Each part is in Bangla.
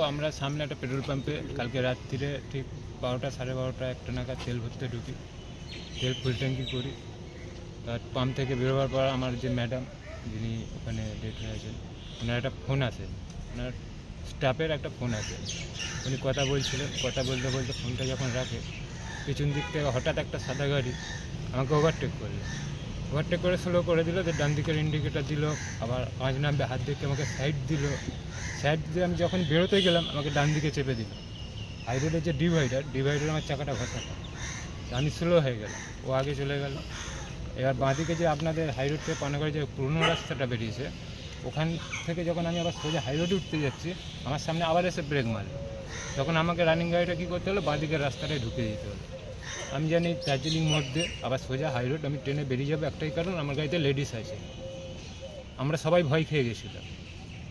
আমরা সামনে একটা পেট্রোল পাম্পে কালকে রাত্রিরে ঠিক 12টা সাড়ে 12টা একটা নাগাদ তেল ভরতে ঢুকি, তেল ফুল ট্যাঙ্কি করি। তার পাম্প থেকে বেরোবার পর আমার যে ম্যাডাম যিনি ওখানে ডেট হয়ে আছেন, ওনার একটা ফোন আসে, ওনার স্টাফের একটা ফোন আসে। উনি কথা বলছিলেন, কথা বলতে বলতে ফোনটা যখন রাখে, পিছন দিক থেকে হঠাৎ একটা সাদা গাড়ি আমাকে ওভারটেক করলো। ওভারটেক করে স্লো করে দিল, যে ডান দিকের ইন্ডিকেটার দিল, আবার 5 নাম্বার হাত দেখে আমাকে সাইড দিল। সাইড দিয়ে আমি যখন বেরোতে গেলাম আমাকে ডান দিকে চেপে দিল। হাই রোডের যে ডিভাইডার আমার চাকাটা ঘষাটা, আমি স্লো হয়ে গেলাম, ও আগে চলে গেল। এবার বাঁদিকে যে আপনাদের হাই রোড থেকে পানাগড়ে যে পুরনো রাস্তাটা বেরিয়েছে, ওখান থেকে যখন আমি আবার সোজা হাই রোডে উঠতে যাচ্ছি, আমার সামনে আবার এসে ব্রেক মারল। তখন আমাকে রানিং গাড়িটা কী করতে হলো, বাঁদিকের রাস্তাটায় ঢুকে দিতে হলো। আমি জানি দার্জিলিং মোড় দিয়ে আবার সোজা হাই রোড আমি ট্রেনে বেরিয়ে যাবো, একটাই কারণ আমার গাড়িতে লেডিস আছে। আমরা সবাই ভয় খেয়ে গেছিলাম,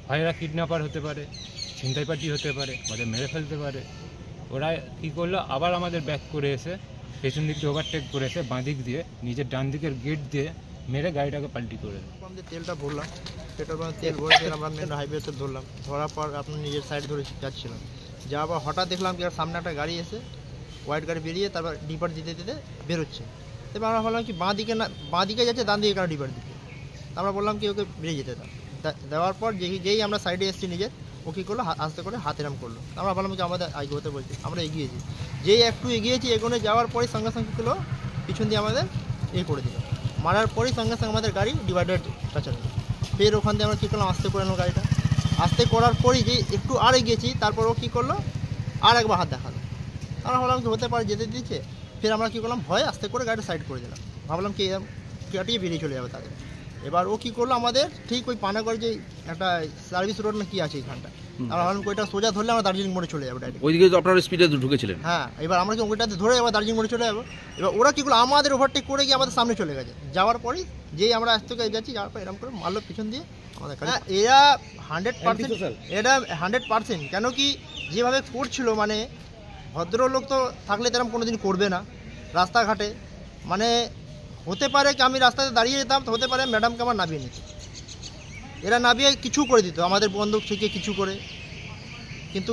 ভয়েরা কিডন্যাপার হতে পারে, ছিনতাই পার্টি হতে পারে, আমাদের মেরে ফেলতে পারে। ওরা কী করলো, আবার আমাদের ব্যাক করে এসে পেছন দিক দিয়ে ওভারটেক করে এসে বাঁ দিক দিয়ে নিজের ডান দিকের গেট দিয়ে মেরে গাড়িটাকে পাল্টি করে দেয়। আমাদের তেলটা ভরলাম, পেট্রোল পাম্পে তেল ভরে আমরা মেন হাইওয়েতে ধরলাম, ধরার পর আপনার নিজের সাইড ধরে যাচ্ছিলাম, যাওয়ার পর হঠাৎ দেখলাম কি সামনে একটা গাড়ি এসে হোয়াইট গাড়ি বেরিয়ে তারপর ডিপার দিতে দিতে বেরোচ্ছে। এবার আমরা ভাবলাম কি বাঁ দিকে না, বাঁ দিকে যাচ্ছে, ডান দিকে কেন ডিপার দিতে। আমরা বললাম কি ওকে বেরিয়ে যেতে দাও। দেওয়ার পর যেই আমরা সাইডে এসেছি নিজের, ও কী করলো, আস্তে করে হাত এরাম করলো। আমরা ভাবলাম কি আমাদের এগোতে বলছি, আমরা এগিয়েছি। যেই একটু এগিয়েছি, এগোনে যাওয়ার পরেই সঙ্গে সঙ্গে কী করলো, পিছন দিয়ে আমাদের করে দিল। মারার পরেই সঙ্গে সঙ্গে আমাদের গাড়ি ডিভাইডার টাচানো। ফের ওখান দিয়ে আমরা কী করলাম, আস্তে করে নিলাম গাড়িটা। আস্তে করার পরেই যে একটু আর এগিয়েছি, তারপর ও কী করলো, আর একবার হাত দেখালো। আমরা ভাবলাম কি হতে পারে, যেতে দিচ্ছে। ফের আমরা কী করলাম, ভয়ে আস্তে করে গাড়িটা সাইড করে দিলাম, ভাবলাম কি কাটিয়ে বেরিয়ে চলে যাবে তাদের। এবার ও কী করলো, আমাদের ঠিক ওই পানাগড় যে একটা সার্ভিস রোড না কি আছে এইখানটা, আমরা ভাবলাম ওইটা সোজা ধরলে আমরা দার্জিলিং মোড়ে চলে যাবো ডাইরেক্ট। ওইদিকে তো আপনারা স্পিডে ঢুকেছিলেন? হ্যাঁ, এবার আমরা কি ওইটাতে ধরে এবার দার্জিলিং মোড়ে চলে যাবো। এবার ওরা কী করলো, আমাদের ওভারটেক করে গিয়ে আমাদের সামনে চলে গেছে। যাওয়ার পরেই যেই আমরা আজ থেকে যাচ্ছি, যাওয়ার পর এরকম করে মারলো পিছন দিয়ে আমাদের। এরা 100%, এটা 100%। কেন কি যেভাবে করছিল, মানে ভদ্রলোক তো থাকলে তেরকম কোনো দিন করবে না রাস্তাঘাটে। মানে হতে পারে কি আমি রাস্তাতে দাঁড়িয়ে যেতাম, তো হতে পারে ম্যাডামকে আমার নামিয়ে নিত, এরা নামিয়ে কিছু করে দিত আমাদের বন্দুক থেকে কিছু করে। কিন্তু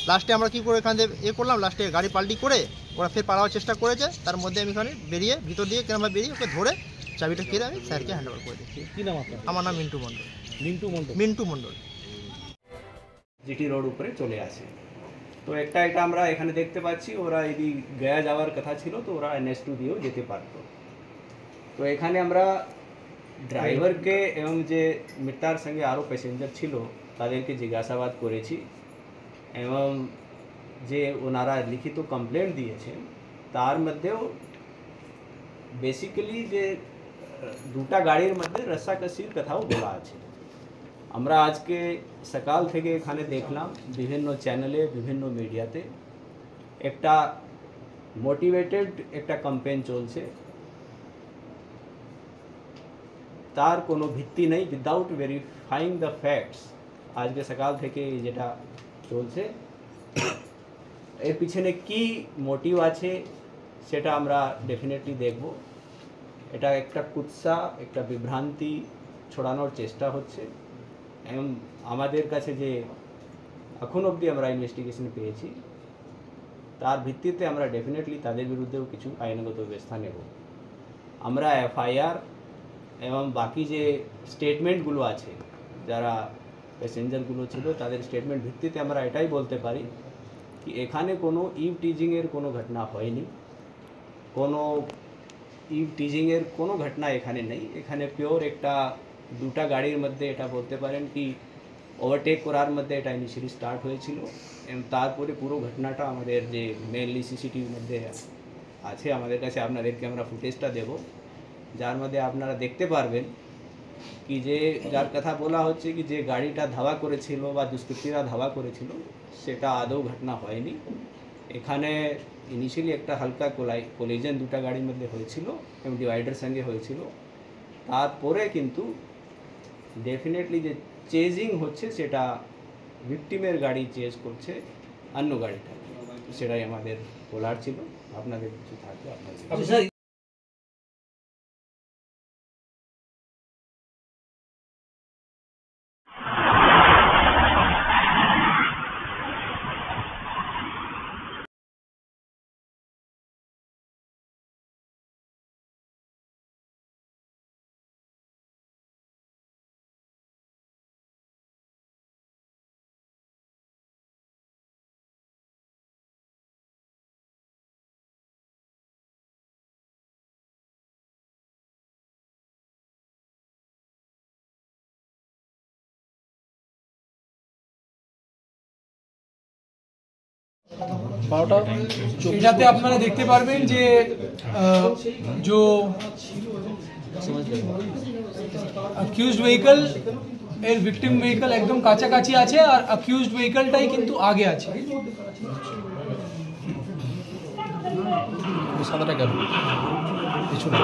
লাস্টে আমরা কী করে এখান থেকে করলাম, লাস্টে গাড়ি পাল্টি করে ওরা ফের পালাবার চেষ্টা করেছে। তার মধ্যে আমি এখানে বেরিয়ে ভিতর দিয়ে কেন বেরিয়ে ওকে ধরে চাবিটা কেড়ে আমি স্যারকে হ্যান্ড ওভার করে দিচ্ছি। কী নাম আপনার? আমার নাম মিন্টু মণ্ডল। মিন্টু মণ্ডল। জিটি রোড উপরে চলে আসে। তো এটা আমরা এখানে দেখতে পাচ্ছি, ওরা যদি গয়া যাওয়ার কথা ছিল তো ওরা NH2 দিয়েও যেতে পারতো। তো এখানে আমরা ড্রাইভারকে এবং যে মিটার সঙ্গে আরও প্যাসেঞ্জার ছিল তাদেরকে জিজ্ঞাসাবাদ করেছি, এবং যে ওনারা লিখিত কমপ্লেন্ট দিয়েছেন তার মধ্যেও বেসিক্যালি যে দুটা গাড়ির মধ্যে রসাকসির কথাও বলা আছে। আমরা আজকে সকাল থেকে এখানে দেখলাম বিভিন্ন চ্যানেলে, বিভিন্ন মিডিয়াতে একটা মোটিভেটেড একটা ক্যাম্পেইন চলছে, তার কোনো ভিত্তি নেই, উইদাউট ভেরিফাইং দ্য ফ্যাক্টস। আজকে সকাল থেকে যেটা চলছে, এর পিছনে কি মোটিভ আছে সেটা আমরা ডেফিনেটলি দেখব। এটা একটা কুৎসা, একটা বিভ্রান্তি ছড়ানোর চেষ্টা হচ্ছে, এবং আমাদের কাছে যে এখন অবধি আমরা ইনভেস্টিগেশন পেয়েছি তার ভিত্তিতে আমরা ডেফিনেটলি তাদের বিরুদ্ধেও কিছু আইনগত ব্যবস্থা নেব। আমরা FIR এবং বাকি যে স্টেটমেন্টগুলো আছে, যারা প্যাসেঞ্জারগুলো ছিল তাদের স্টেটমেন্ট ভিত্তিতে আমরা এটাই বলতে পারি কি এখানে কোনো টিজিংয়ের কোনো ঘটনা হয়নি, কোনো টিজিংয়ের কোনো ঘটনা এখানে নেই। এখানে পিওর একটা দুটা গাড়ির মধ্যে এটা বলতে পারেন কি ওভারটেক করার মধ্যে এটা ইনিশিয়ালি স্টার্ট হয়েছিল, এবং তারপরে পুরো ঘটনাটা আমাদের যে মেনলি CCTVর মধ্যে আছে আমাদের কাছে, আপনাদেরকে আমরা ফুটেজটা দেব, যার মধ্যে আপনারা দেখতে পারবেন কি যে যার কথা বলা হচ্ছে কি যে গাড়িটা ধাওয়া করেছিল বা দুষ্কৃতীরা ধাওয়া করেছিল সেটা আদৌ ঘটনা হয়নি। এখানে ইনিশিয়ালি একটা হালকা কোলিজন দুটা গাড়ির মধ্যে হয়েছিল এবং ডিভাইডার সঙ্গে হয়েছিল, তারপরে কিন্তু ডেফিনেটলি যে চেজিং হচ্ছে সেটা ভিকটিমের গাড়ি চেজ করছে অন্য গাড়িটা, সেটাই আমাদের বলার ছিল। আপনাদের কিছু থাকবে আপনাদের। এটাতে আপনারা দেখতে পারবেন যে जो অ্যাকিউজড ভেহিকল এর ভিকটিম ভেহিকল একদম কাছাকাছি আছে আর অ্যাকিউজড ভেহিকলটাই কিন্তু আগে আছে। সাদাটা কেন কিছু না